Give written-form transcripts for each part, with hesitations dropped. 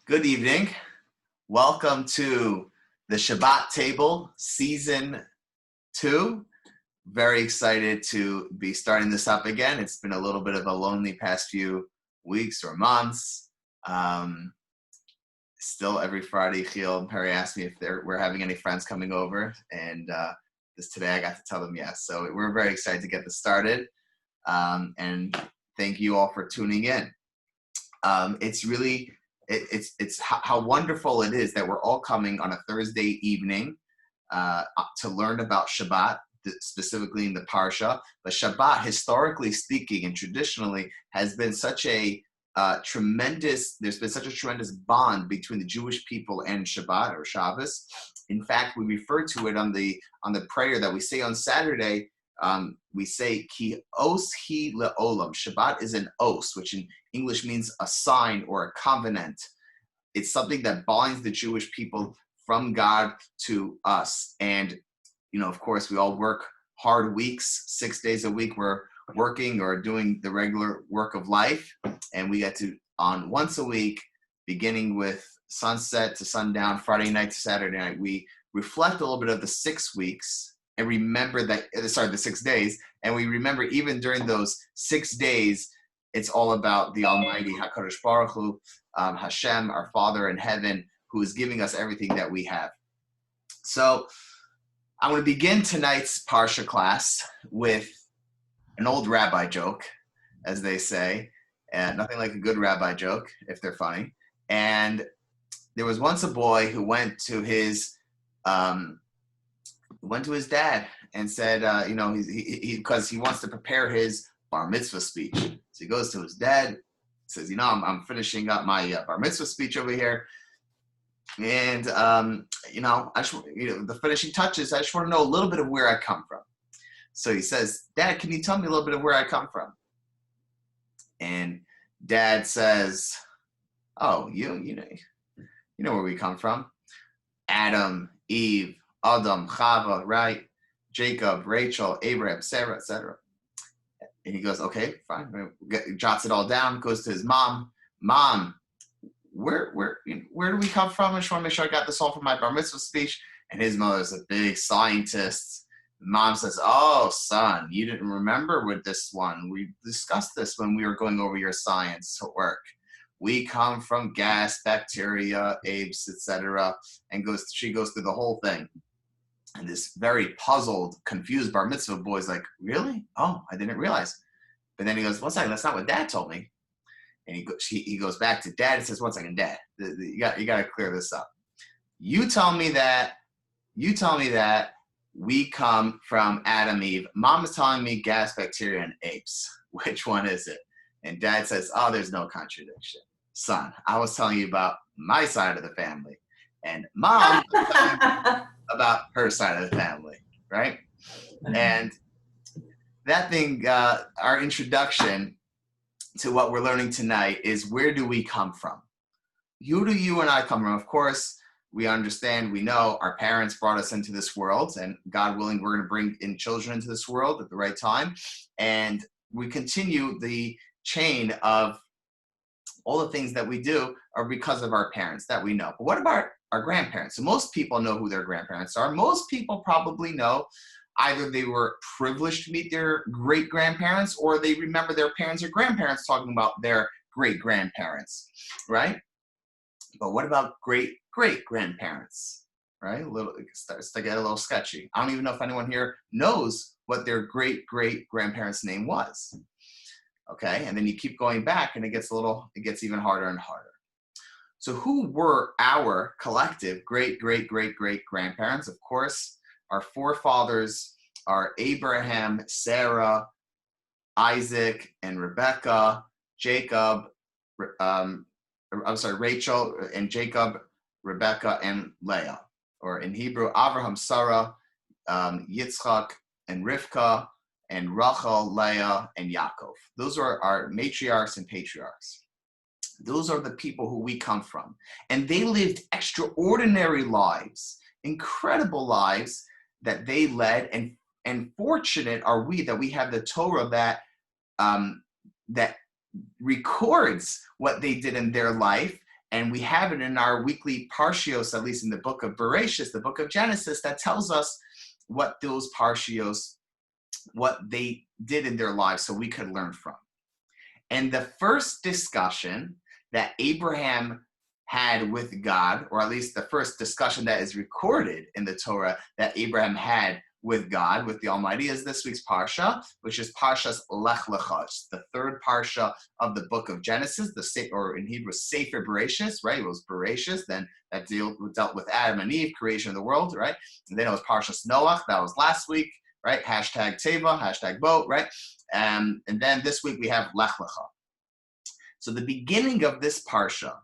Good evening. Welcome to the Shabbat Table, Season 2. Very excited to be starting this up again. It's been a little bit of a lonely past few weeks or months. Still every Friday, Gil and Perry asked me if we're having any friends coming over, and today I got to tell them yes. So we're very excited to get this started, and thank you all for tuning in. It's how wonderful it is that we're all coming on a Thursday evening to learn about Shabbat, specifically in the Parsha. But Shabbat, historically speaking and traditionally, has been such a there's been such a tremendous bond between the Jewish people and Shabbat or Shabbos. In fact, we refer to it on the prayer that we say on Saturday. We say ki os hi leolam. Shabbat is an os, which in English means a sign or a covenant. It's something that binds the Jewish people from God to us. And, of course, we all work hard weeks, 6 days a week. We're working or doing the regular work of life. And we get to, on once a week, beginning with sunset to sundown, Friday night to Saturday night, we reflect a little bit of the 6 weeks and remember the 6 days. And we remember even during those 6 days, it's all about the Almighty HaKadosh Baruch Hu, Hashem, our Father in heaven, who is giving us everything that we have. So I'm going to begin tonight's Parsha class with an old rabbi joke, as they say, and nothing like a good rabbi joke if they're funny. And there was once a boy who went to his dad and said, because he wants to prepare his bar mitzvah speech. So he goes to his dad, says, I'm finishing up my bar mitzvah speech over here. And, the finishing touches, I just want to know a little bit of where I come from. So he says, Dad, can you tell me a little bit of where I come from? And Dad says, oh, you know where we come from. Adam, Eve, Adam, Chava, right? Jacob, Rachel, Abraham, Sarah, etc. And he goes, okay, fine. Jots it all down, goes to his mom. Mom, where do we come from? I just want to make sure I got this all for my bar mitzvah speech. And his mother's a big scientist. Mom says, oh, son, you didn't remember with this one. We discussed this when we were going over your science work. We come from gas, bacteria, apes, etc. And she goes through the whole thing. And this very puzzled, confused bar mitzvah boy is like, really? Oh, I didn't realize. But then he goes, one second, that's not what Dad told me. And he goes back to Dad and says, one second, Dad, you got to clear this up. You tell me that we come from Adam, Eve. Mom is telling me gas, bacteria, and apes. Which one is it? And Dad says, oh, there's no contradiction. Son, I was telling you about my side of the family. And Mom was telling you about her side of the family, right? And that thing, our introduction to what we're learning tonight is, where do we come from? Who do you and I come from? Of course, we understand, we know our parents brought us into this world, and God willing, we're going to bring in children into this world at the right time. And we continue the chain of all the things that we do are because of our parents that we know. But what about our grandparents? So most people know who their grandparents are. Most people probably know either they were privileged to meet their great-grandparents, or they remember their parents or grandparents talking about their great-grandparents, right? But what about great-great-grandparents, right? It starts to get a little sketchy. I don't even know if anyone here knows what their great-great-grandparents' name was. Okay, and then you keep going back, and it gets even harder and harder. So who were our collective great-great-great-great-grandparents? Of course, our forefathers are Abraham, Sarah, Isaac, and Rebecca, Rachel and Jacob, Rebecca and Leah, or in Hebrew, Abraham, Sarah, Yitzchak and Rivka, and Rachel, Leah, and Yaakov. Those are our matriarchs and patriarchs. Those are the people who we come from. And they lived extraordinary lives, incredible lives that they led, and fortunate are we that we have the Torah that records what they did in their life And we have it in our weekly Parshios, at least in the book of Bereshis, the book of Genesis, that tells us what those Parshios, what they did in their lives so we could learn from. And the first discussion that Abraham had with God, or at least the first discussion that is recorded in the Torah that Abraham had with God, with the Almighty, is this week's Parsha, which is Parshas Lech, the third Parsha of the book of Genesis, or in Hebrew, Sefer Bereshis, right? It was Bereshis, then that dealt with Adam and Eve, creation of the world, right? And then it was Parshas Noach, that was last week, right? Hashtag Teva, hashtag boat, right? And then this week we have Lech Lecha. So the beginning of this Parsha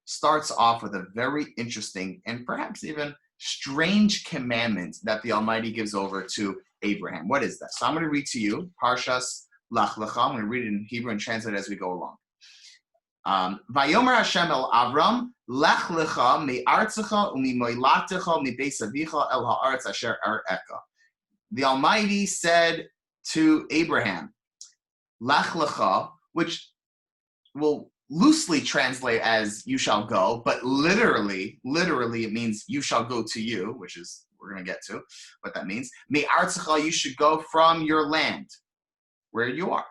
starts off with a very interesting and perhaps even strange commandment that the Almighty gives over to Abraham. What is that? So I'm going to read to you Parshas Lech Lecha. I'm going to read it in Hebrew and translate it as we go along. Vayomer Hashem el Avram, Lech Lecha mi'artzecha u'mimoilatecha mi'beis avicha el ha'aretz asher ar'eka. The Almighty said to Abraham, Lech Lecha, which will loosely translate as you shall go, but literally it means you shall go to you, which is, we're going to get to what that means. Me'artzecha, you should go from your land, where you are.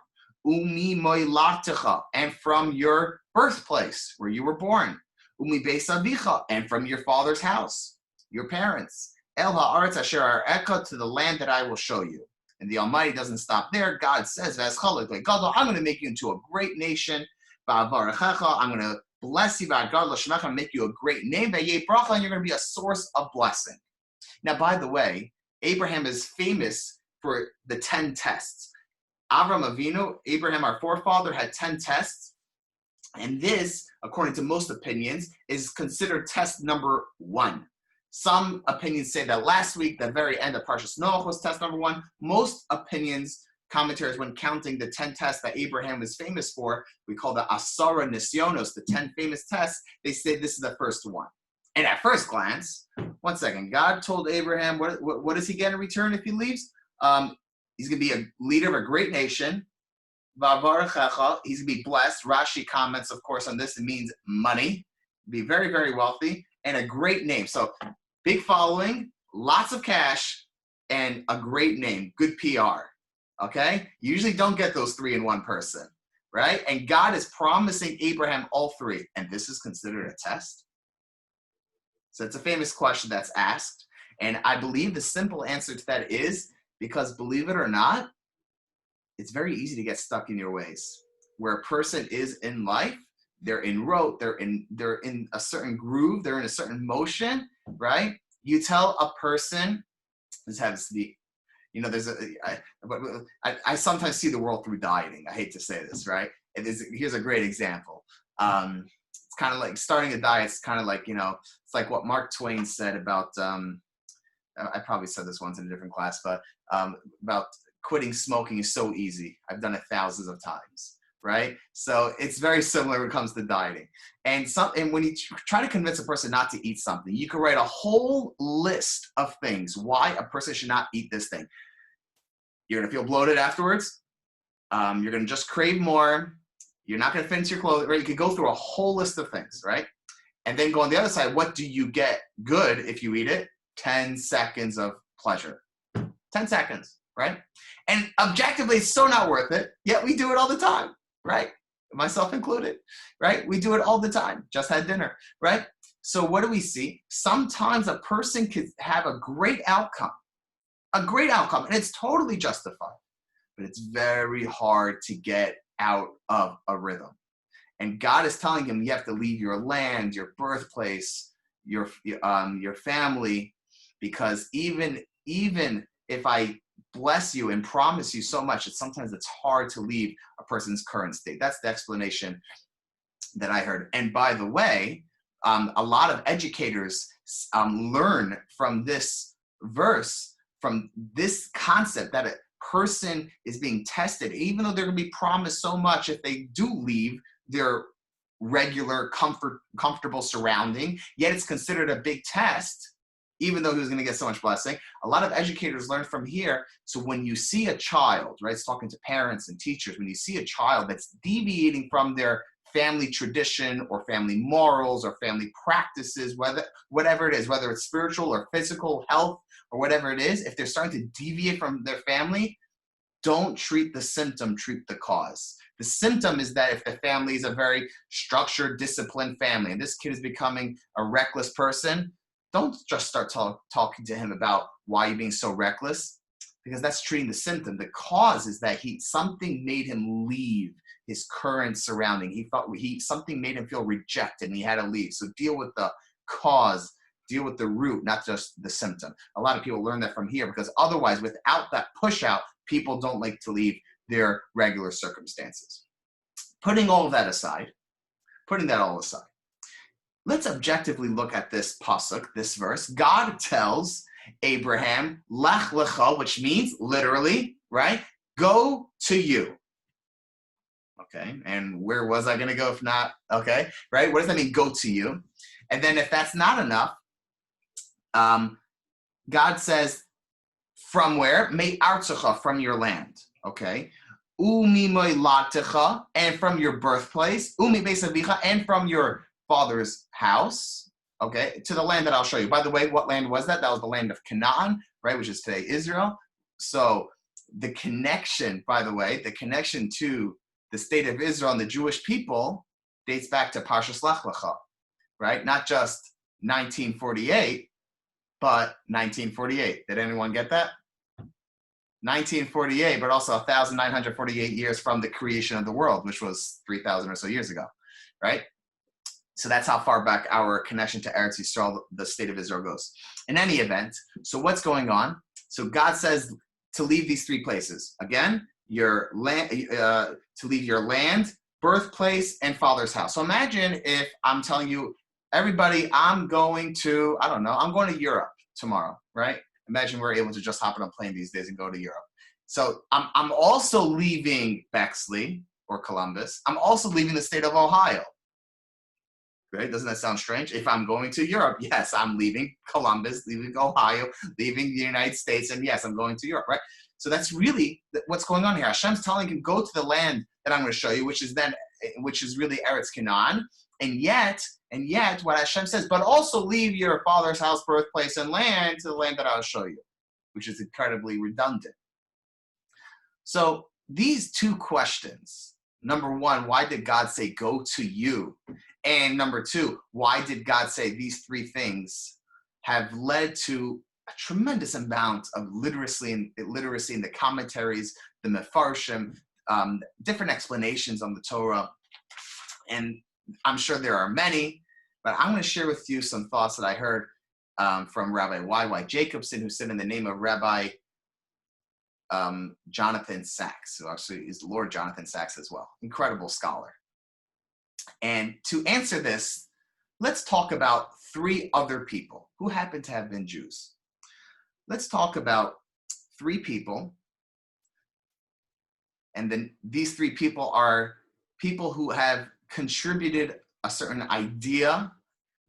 Umi moilatecha, and from your birthplace, where you were born. Umi beis avicha, and from your father's house, your parents. El ha'aretz asher ar'eka, to the land that I will show you. And the Almighty doesn't stop there. God says, I'm going to make you into a great nation. I'm going to bless you. I'm going to make you a great name. And you're going to be a source of blessing. Now, by the way, Abraham is famous for the 10 tests. Avram Avinu, Abraham, our forefather, had 10 tests. And this, according to most opinions, is considered test number 1. Some opinions say that last week, the very end of Parshas Noach was test number 1. Most opinions, commentators, when counting the 10 tests that Abraham is famous for, we call the Asara Nisyonos, the 10 famous tests, they say this is the first one. And at first glance, one second, God told Abraham, what does he get in return if he leaves? He's going to be a leader of a great nation. He's going to be blessed. Rashi comments, of course, on this. It means money, be very, very wealthy, and a great name. So big following, lots of cash, and a great name, good PR. Okay? You usually don't get those 3 in one person, right? And God is promising Abraham all 3. And this is considered a test? So it's a famous question that's asked. And I believe the simple answer to that is because, believe it or not, it's very easy to get stuck in your ways. Where a person is in life, they're in rote, they're in a certain groove, they're in a certain motion, right? You tell a person, this happens to be, I sometimes see the world through dieting. I hate to say this, right? Here's a great example. It's kind of like starting a diet. It's kind of like, it's like what Mark Twain said about, I probably said this once in a different class, but about quitting smoking is so easy. I've done it thousands of times, right? So it's very similar when it comes to dieting. And when you try to convince a person not to eat something, you can write a whole list of things why a person should not eat this thing. You're going to feel bloated afterwards. You're going to just crave more. You're not going to fit into your clothes, right? You could go through a whole list of things, right? And then go on the other side. What do you get good if you eat it? 10 seconds of pleasure. 10 seconds, right? And objectively, it's so not worth it, yet we do it all the time, right? Myself included, right? We do it all the time. Just had dinner, right? So what do we see? Sometimes a person could have a great outcome, and it's totally justified, but it's very hard to get out of a rhythm. And God is telling him, you have to leave your land, your birthplace, your family, because even if I bless you and promise you so much, sometimes it's hard to leave a person's current state. That's the explanation that I heard. And by the way, a lot of educators learn from this verse, from this concept that a person is being tested, even though they're going to be promised so much if they do leave their regular comfortable surrounding, yet it's considered a big test, even though he was going to get so much blessing. A lot of educators learn from here. So when you see a child, right, it's talking to parents and teachers, when you see a child that's deviating from their family tradition or family morals or family practices, whatever it is, whether it's spiritual or physical health or whatever it is, if they're starting to deviate from their family, don't treat the symptom, treat the cause. The symptom is that if the family is a very structured, disciplined family, and this kid is becoming a reckless person, don't just start talking to him about why you're being so reckless, because that's treating the symptom. The cause is that something made him leave his current surrounding. Something made him feel rejected and he had to leave. So deal with the cause, deal with the root, not just the symptom. A lot of people learn that from here, because otherwise, without that push out, people don't like to leave their regular circumstances. Putting all that aside, let's objectively look at this pasuk, this verse. God tells Abraham, Lech Lecha, which means literally, right? Go to you. Okay, and where was I going to go if not? Okay, right? What does that mean, go to you? And then if that's not enough, God says, from where? Me artzecha, from your land. Okay. Umi moilatecha, and from your birthplace. Umi beisavicha, and from your father's house. Okay, to the land that I'll show you. By the way, what land was that? That was the land of Canaan, right, which is today Israel. So the connection, by the way, to the state of Israel and the Jewish people dates back to Parshas Lech Lecha, right? Not just 1948, but 1948. Did anyone get that? 1948, but also 1,948 years from the creation of the world, which was 3,000 or so years ago, right? So that's how far back our connection to Eretz Yisrael, the state of Israel, goes. In any event, so what's going on? So God says to leave these three places. Again, your land, to leave your land, birthplace, and father's house. So imagine if I'm telling you, everybody, I'm going to Europe tomorrow, right? Imagine we're able to just hop on a plane these days and go to Europe. So I'm also leaving Bexley or Columbus. I'm also leaving the state of Ohio. Right? Doesn't that sound strange? If I'm going to Europe, yes, I'm leaving Columbus, leaving Ohio, leaving the United States, and yes, I'm going to Europe, right? So that's really what's going on here. Hashem's telling him, go to the land that I'm going to show you, which is really Eretz Canaan. And yet, what Hashem says, but also leave your father's house, birthplace, and land to the land that I'll show you, which is incredibly redundant. So these two questions, number one, why did God say, go to you? And number two, why did God say these three things have led to a tremendous amount of literacy in the commentaries, the mefarshim, different explanations on the Torah. And I'm sure there are many, but I'm going to share with you some thoughts that I heard from Rabbi Y.Y. Jacobson, who said in the name of Rabbi Jonathan Sachs, who actually is Lord Jonathan Sachs as well. Incredible scholar. And to answer this, let's talk about three other people who happen to have been Jews. Let's talk about three people. And then these three people are people who have contributed a certain idea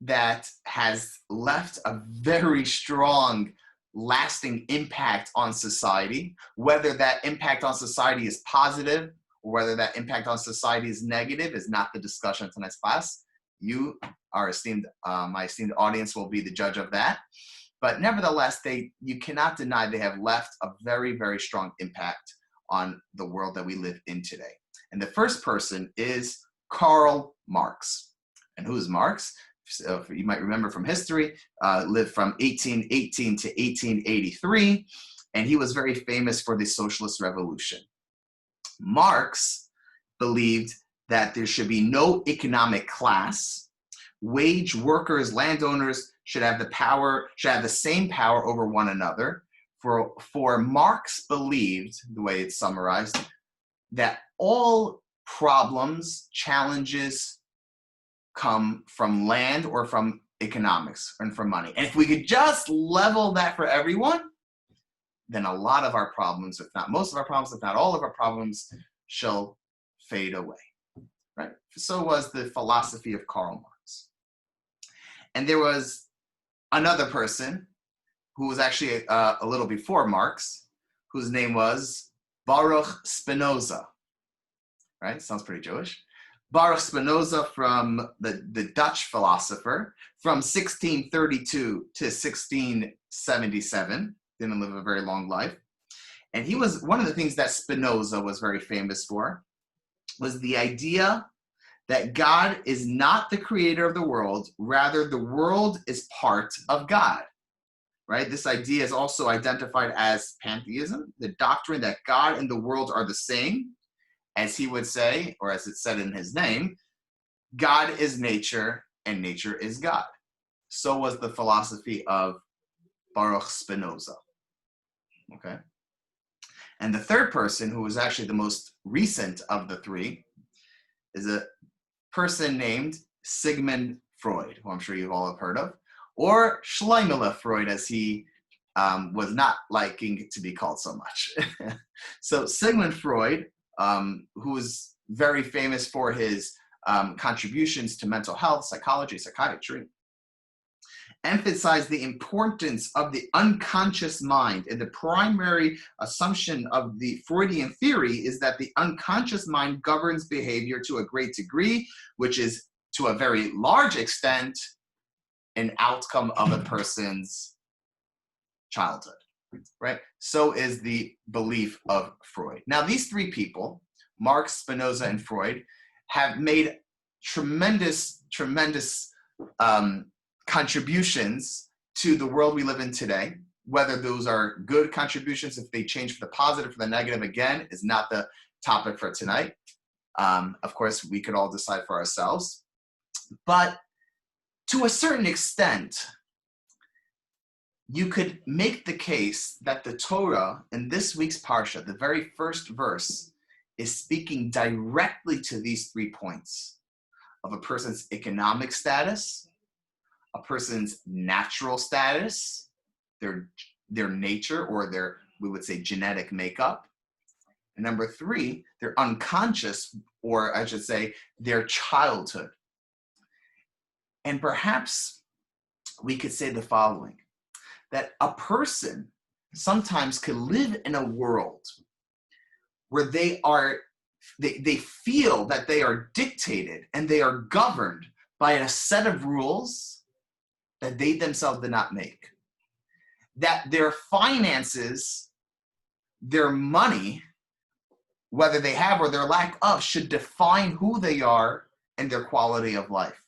that has left a very strong, lasting impact on society. Whether that impact on society is positive or whether that impact on society is negative is not the discussion of tonight's class. You, our esteemed, my esteemed audience, will be the judge of that. But nevertheless, you cannot deny they have left a very, very strong impact on the world that we live in today. And the first person is Karl Marx. And who is Marx? So you might remember from history, lived from 1818 to 1883, and he was very famous for the socialist revolution. Marx believed that there should be no economic class. Wage workers, landowners should have the same power over one another. For Marx believed, the way it's summarized, that all problems, challenges come from land or from economics and from money. And if we could just level that for everyone, then a lot of our problems, if not most of our problems, if not all of our problems, shall fade away. Right? So was the philosophy of Karl Marx. And there was another person who was actually a little before Marx, whose name was Baruch Spinoza. Right? Sounds pretty Jewish. Baruch Spinoza, from the Dutch philosopher, from 1632 to 1677, didn't live a very long life. And he was, one of the things that Spinoza was very famous for was the idea that God is not the creator of the world, rather the world is part of God, right? This idea is also identified as pantheism, the doctrine that God and the world are the same, as he would say, or as it said in his name, God is nature and nature is God. So was the philosophy of Baruch Spinoza, okay? And the third person, who was actually the most recent of the three, is a person named Sigmund Freud, who I'm sure you all have heard of, or Schleimele Freud, as he was not liking to be called so much. So Sigmund Freud, who was very famous for his contributions to mental health, psychology, psychiatry, emphasized the importance of the unconscious mind. And the primary assumption of the Freudian theory is that the unconscious mind governs behavior to a great degree, which is to a very large extent an outcome of a person's childhood, right? So is the belief of Freud. Now, these three people, Marx, Spinoza, and Freud, have made tremendous contributions to the world we live in today. Whether those are good contributions, if they change for the positive, for the negative, again, is not the topic for tonight. Of course, we could all decide for ourselves. But to a certain extent, you could make the case that the Torah in this week's Parsha, the very first verse, is speaking directly to these 3 points of a person's economic status, a person's natural status, their nature, or their, we would say, genetic makeup. And number 3, their unconscious, or I should say, their childhood. And perhaps we could say the following, that a person sometimes could live in a world where they feel that they are dictated and they are governed by a set of rules that they themselves did not make. That their finances, their money, whether they have or their lack of, should define who they are and their quality of life.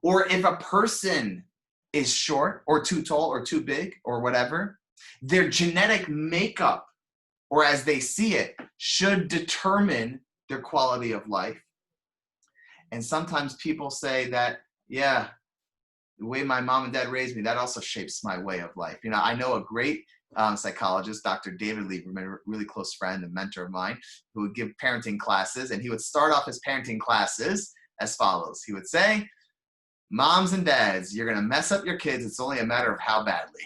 Or if a person is short or too tall or too big or whatever, their genetic makeup, or as they see it, should determine their quality of life. And sometimes people say that, yeah, the way my mom and dad raised me, that also shapes my way of life. You know, I know a great psychologist, Dr. David Lieberman, a really close friend and mentor of mine, who would give parenting classes, and he would start off his parenting classes as follows. He would say, moms and dads, you're going to mess up your kids. It's only a matter of how badly.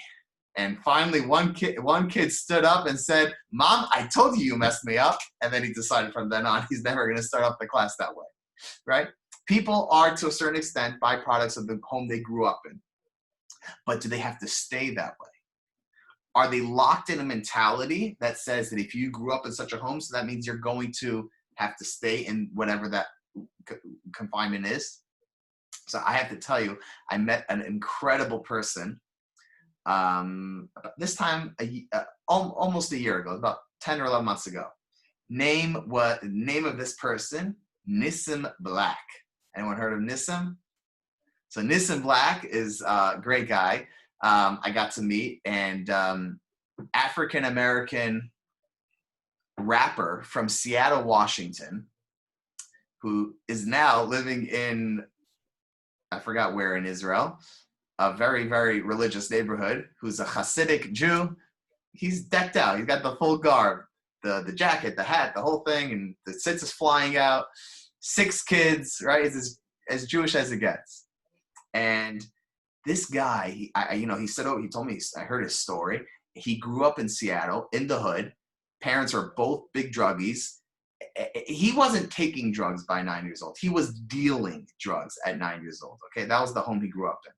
And finally, one kid stood up and said, Mom, I told you messed me up. And then he decided from then on, he's never going to start off the class that way, right? People are, to a certain extent, byproducts of the home they grew up in. But do they have to stay that way? Are they locked in a mentality that says that if you grew up in such a home, so that means you're going to have to stay in whatever that confinement is? So I have to tell you, I met an incredible person this time almost a year ago, about 10 or 11 months ago. Name of this person, Nissim Black. Anyone heard of Nissim? So Nissim Black is a great guy. I got to meet, and African-American rapper from Seattle, Washington, who is now living in, I forgot where in Israel, a very, very religious neighborhood, who's a Hasidic Jew. He's decked out. He's got the full garb, the jacket, the hat, the whole thing, and the tzitz is flying out. 6 kids, right? He's as Jewish as it gets. And this guy, he said, he told me, I heard his story. He grew up in Seattle, in the hood. Parents are both big druggies. He wasn't taking drugs by 9 years old. He was dealing drugs at 9 years old. Okay, that was the home he grew up in.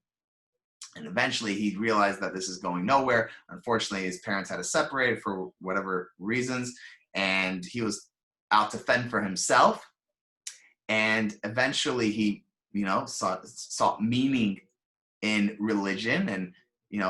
And eventually he realized that this is going nowhere. Unfortunately, his parents had to separate for whatever reasons, and he was out to fend for himself. And eventually he, sought meaning in religion. And,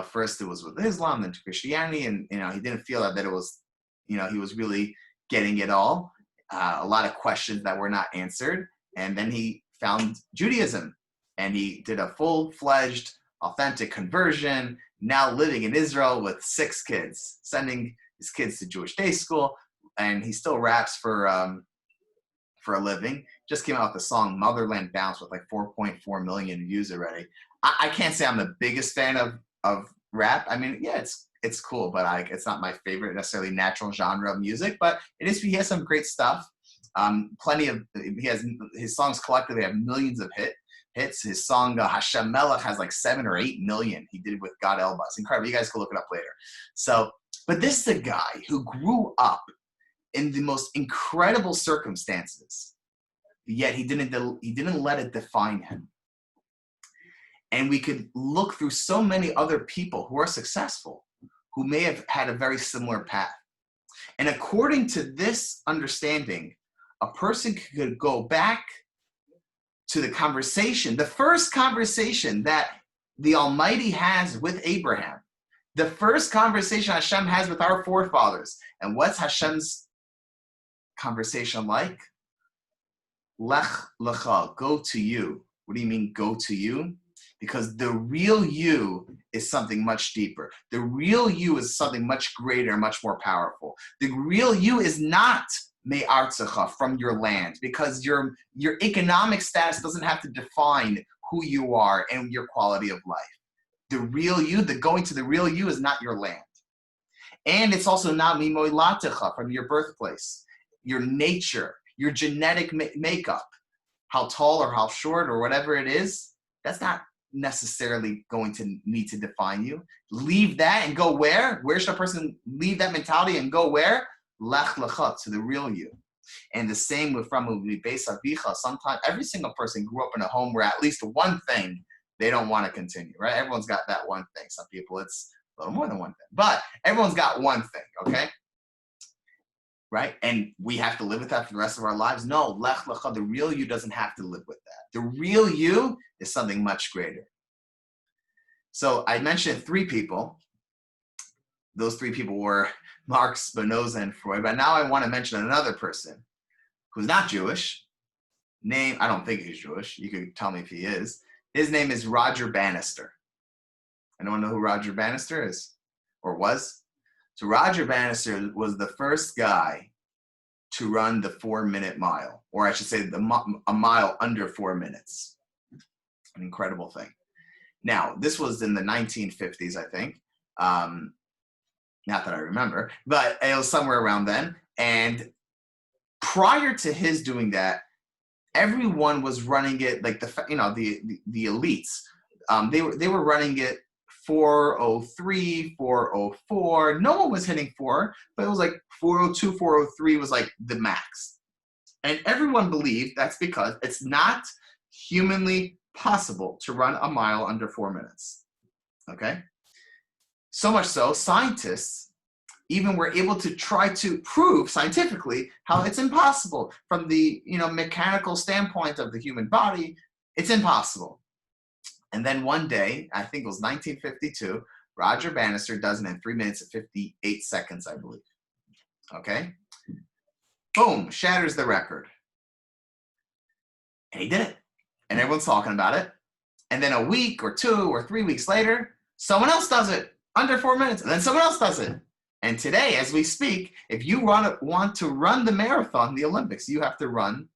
first it was with Islam, then to Christianity. And, he didn't feel that it was, he was really getting it all. A lot of questions that were not answered. And then he found Judaism, and he did a full-fledged, authentic conversion, now living in Israel with 6 kids, sending his kids to Jewish day school, and he still raps for a living. Just came out with the song Motherland Bounce with like 4.4 million views already. I can't say I'm the biggest fan of rap. I mean, yeah, it's cool, but it's not my favorite necessarily natural genre of music, but he has some great stuff. His songs collectively have millions of hits. His song Hashem Melech has like 7 or 8 million. He did with God Elba. It's incredible. You guys can look it up later. So, but this is a guy who grew up in the most incredible circumstances, yet he didn't let it define him. And we could look through so many other people who are successful, who may have had a very similar path. And according to this understanding, a person could go back to the first conversation that the Almighty has with Abraham, the first conversation Hashem has with our forefathers. And what's Hashem's conversation like? Lech, Lecha, go to you. What do you mean, go to you? Because the real you is something much deeper. The real you is something much greater, much more powerful. The real you is not me'artzecha, from your land, because your economic status doesn't have to define who you are and your quality of life. The real you, going to the real you is not your land. And it's also not mimoilatecha, from your birthplace, your nature, your genetic makeup, how tall or how short or whatever it is. That's not necessarily going to need to define you. Leave that and go where? Where should a person leave that mentality and go where? Lech Lecha, to the real you. And the same with from Beis Avicha. Sometimes every single person grew up in a home where at least one thing they don't want to continue, right? Everyone's got that one thing. Some people it's a little more than one thing, but everyone's got one thing, okay? Right? And we have to live with that for the rest of our lives? No, Lech Lecha, the real you doesn't have to live with that. The real you is something much greater. So I mentioned 3 people. Those 3 people were Marx, Spinoza, and Freud. But now I want to mention another person who's not Jewish. I don't think he's Jewish. You could tell me if he is. His name is Roger Bannister. Anyone know who Roger Bannister is or was? So Roger Bannister was the first guy to run the 4-minute mile, or I should say a mile under 4 minutes. An incredible thing. Now, this was in the 1950s, I think. Not that I remember, but it was somewhere around then. And prior to his doing that, everyone was running it like the elites. They were running it 4:03, 4:04. No one was hitting 4, but it was like 4:02, 4:03 was like the max. And everyone believed that's because it's not humanly possible to run a mile under 4 minutes. Okay? So much so, scientists even were able to try to prove scientifically how it's impossible from the mechanical standpoint of the human body. It's impossible. And then one day, I think it was 1952, Roger Bannister does it in 3 minutes and 58 seconds, I believe. Okay? Boom, shatters the record. And he did it. And everyone's talking about it. And then a week or 2 or 3 weeks later, someone else does it under 4 minutes. And then someone else does it. And today, as we speak, if you want to run the marathon, the Olympics, you have to run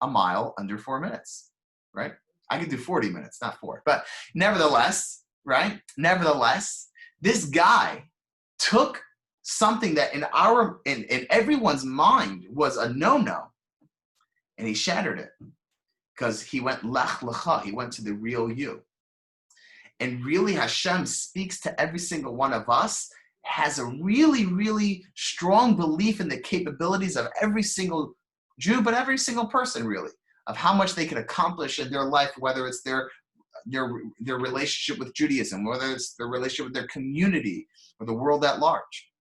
a mile under 4 minutes, right? I could do 40 minutes, not 4. But nevertheless, right? Nevertheless, this guy took something that in everyone's mind was a no-no, and he shattered it because he went Lech Lecha. He went to the real you. And really, Hashem speaks to every single one of us, has a really, really strong belief in the capabilities of every single Jew, but every single person, really, of how much they can accomplish in their life, whether it's their relationship with Judaism, whether it's their relationship with their community or the world at large.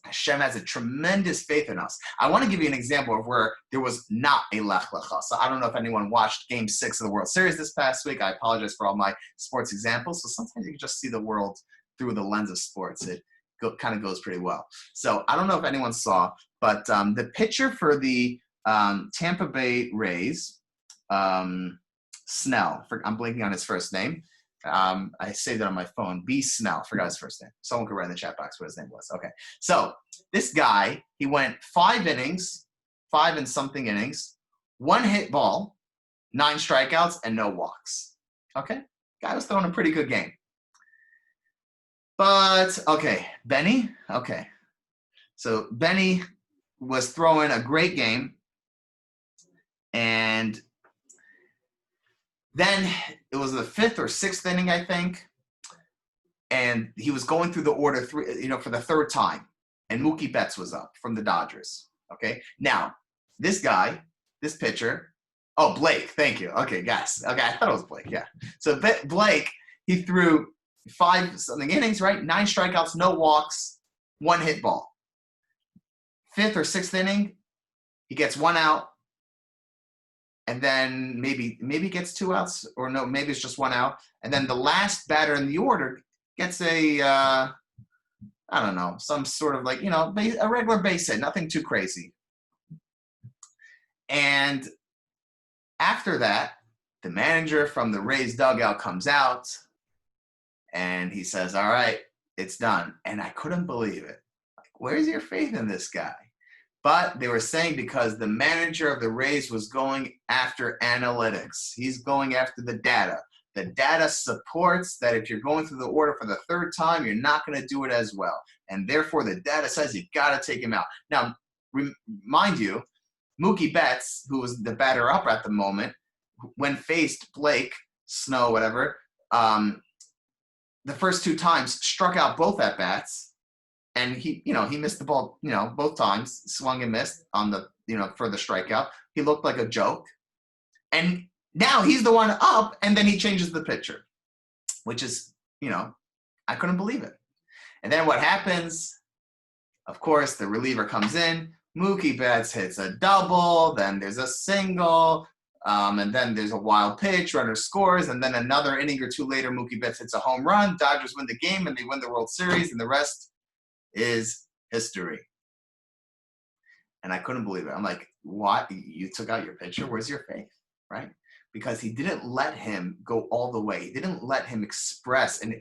Hashem has a tremendous faith in us. I want to give you an example of where there was not a Lech Lecha. So I don't know if anyone watched Game 6 of the World Series this past week. I apologize for all my sports examples. So sometimes you can just see the world through the lens of sports. It kind of goes pretty well. So I don't know if anyone saw, but the pitcher for the Tampa Bay Rays, Snell, I'm blanking on his first name. I saved it on my phone. B. Snell. Forgot his first name. Someone could write in the chat box what his name was. Okay. So this guy, he went 5 innings, 5 and something innings, 1 hit ball, 9 strikeouts, and no walks. Okay. Guy was throwing a pretty good game. But, okay, Benny. Okay. So Benny was throwing a great game. And then it was the 5th or 6th inning, I think, and he was going through the order for the 3rd time, and Mookie Betts was up from the Dodgers. Okay, now this guy, this pitcher, Blake, thank you. Okay, guys, okay, I thought it was Blake. Yeah, so Blake, he threw 5 something innings, right? 9 strikeouts, no walks, 1 hit ball. 5th or 6th inning, he gets 1 out. And then maybe gets 2 outs, or no, maybe it's just 1 out. And then the last batter in the order gets I don't know, some sort of like, a regular base hit, nothing too crazy. And after that, the manager from the Rays dugout comes out and he says, all right, it's done. And I couldn't believe it. Like, where's your faith in this guy? But they were saying because the manager of the Rays was going after analytics. He's going after the data. The data supports that if you're going through the order for the 3rd time, you're not going to do it as well. And therefore, the data says you got to take him out. Now, mind you, Mookie Betts, who was the batter up at the moment, when faced Blake, Snow, whatever, the first 2 times struck out both at bats. And he missed the ball, both times, swung and missed on the, for the strikeout. He looked like a joke. And now he's the one up, and then he changes the pitcher, which is, I couldn't believe it. And then what happens? Of course, the reliever comes in. Mookie Betts hits a double. Then there's a single. And then there's a wild pitch. Runner scores. And then another inning or 2 later, Mookie Betts hits a home run. Dodgers win the game, and they win the World Series. And the rest is history. And I couldn't believe it. I'm like, what? You took out your pitcher? Where's your faith? Right? Because he didn't let him go all the way. He didn't let him express and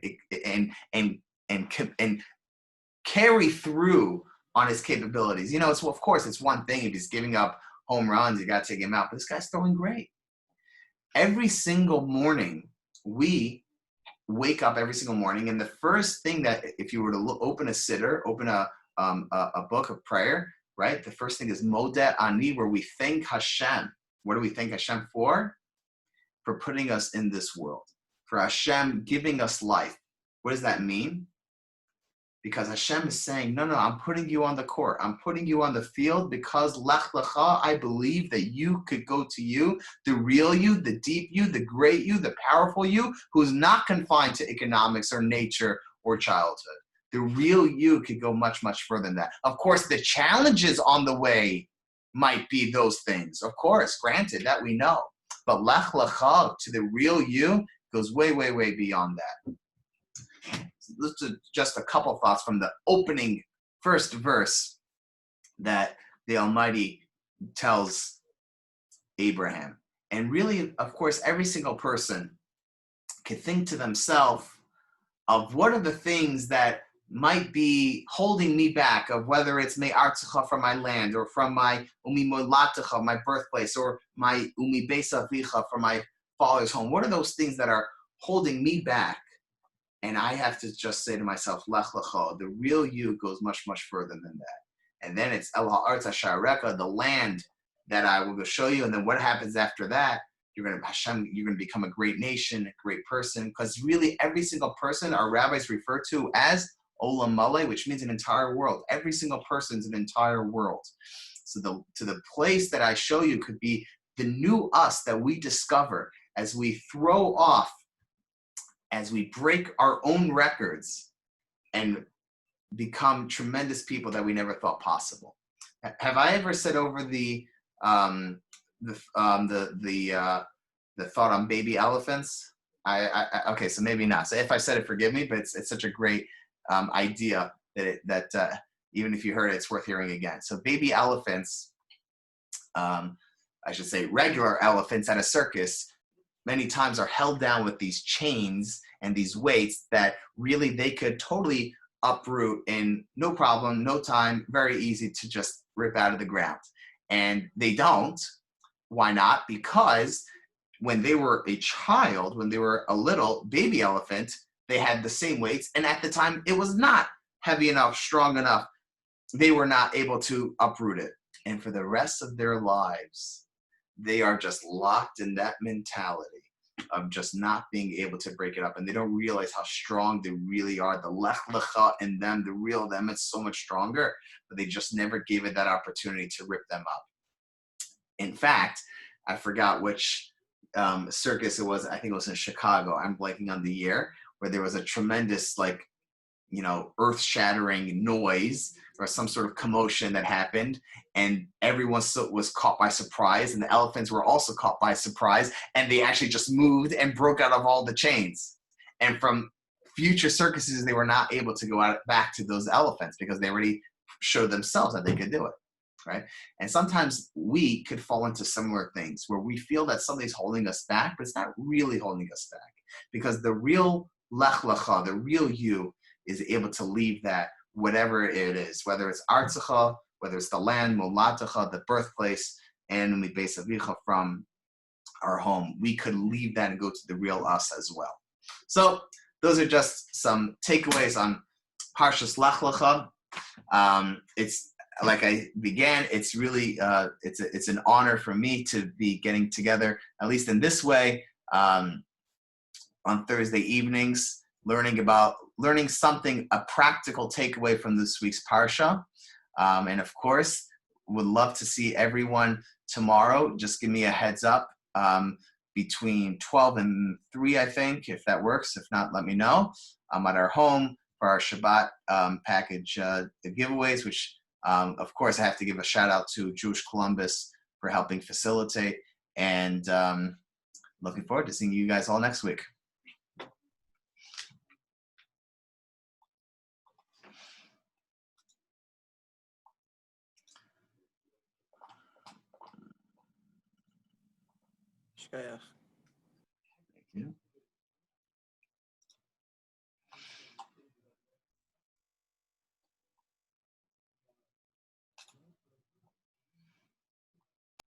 carry through on his capabilities. Of course, it's one thing if he's giving up home runs, you got to take him out. But this guy's throwing great. Every single morning, we wake up every single morning, and the first thing that, if you were to open a siddur, open a book of prayer, right? The first thing is Modeh Ani, where we thank Hashem. What do we thank Hashem for? For putting us in this world, for Hashem giving us life. What does that mean? Because Hashem is saying, no, I'm putting you on the court. I'm putting you on the field because Lech Lecha, I believe that you could go to you, the real you, the deep you, the great you, the powerful you, who's not confined to economics or nature or childhood. The real you could go much, much further than that. Of course, the challenges on the way might be those things. Of course, granted, that we know. But Lech Lecha, to the real you, goes way, way, way beyond that. This is just a couple thoughts from the opening first verse that the Almighty tells Abraham. And really, of course, every single person can think to themselves of what are the things that might be holding me back, of whether it's me artzecha, from my land, or from my umi molatecha, my birthplace, or my umi beis avicha, from my father's home. What are those things that are holding me back? And I have to just say to myself, Lech Lecha, the real you goes much, much further than that. And then it's El Ha'aretz Hashareka, the land that I will go show you. And then what happens after that? You're going to become a great nation, a great person. Because really every single person our rabbis refer to as Olam Maleh, which means an entire world. Every single person is an entire world. So to the place that I show you could be the new us that we discover as we throw off, as we break our own records and become tremendous people that we never thought possible. Have I ever said over the thought on baby elephants? Okay, so maybe not. So if I said it, forgive me, but it's such a great idea that even if you heard it, it's worth hearing again. So baby elephants, I should say regular elephants at a circus, many times are held down with these chains and these weights that really they could totally uproot in no problem, no time, very easy to just rip out of the ground. And they don't. Why not? Because when they were a child, when they were a little baby elephant, they had the same weights. And at the time, it was not heavy enough, strong enough. They were not able to uproot it. And for the rest of their lives, they are just locked in that mentality of just not being able to break it up. And they don't realize how strong they really are. The Lecha in them, the real them, is so much stronger, but they just never gave it that opportunity to rip them up. In fact, I forgot which circus it was. I think it was in Chicago. I'm blanking on the year, where there was a tremendous, earth-shattering noise or some sort of commotion that happened, and everyone was caught by surprise, and the elephants were also caught by surprise, and they actually just moved and broke out of all the chains. And from future circuses, they were not able to go back to those elephants because they already showed themselves that they could do it. Right? And sometimes we could fall into similar things where we feel that something's holding us back, but it's not really holding us back, because the real Lecha, the real you, is able to leave that, whatever it is, whether it's Artzacha, whether it's the land, Molatacha, the birthplace, and we base Avicha from our home. We could leave that and go to the real us as well. So those are just some takeaways on Parshas Lecha. It's like I began, it's really, it's an honor for me to be getting together, at least in this way, on Thursday evenings, learning something, a practical takeaway from this week's Parsha. And of course, would love to see everyone tomorrow. Just give me a heads up between 12 and 3, I think, if that works. If not, let me know. I'm at our home for our Shabbat package giveaways, which of course I have to give a shout out to Jewish Columbus for helping facilitate. And looking forward to seeing you guys all next week. Shkayach. Thank you.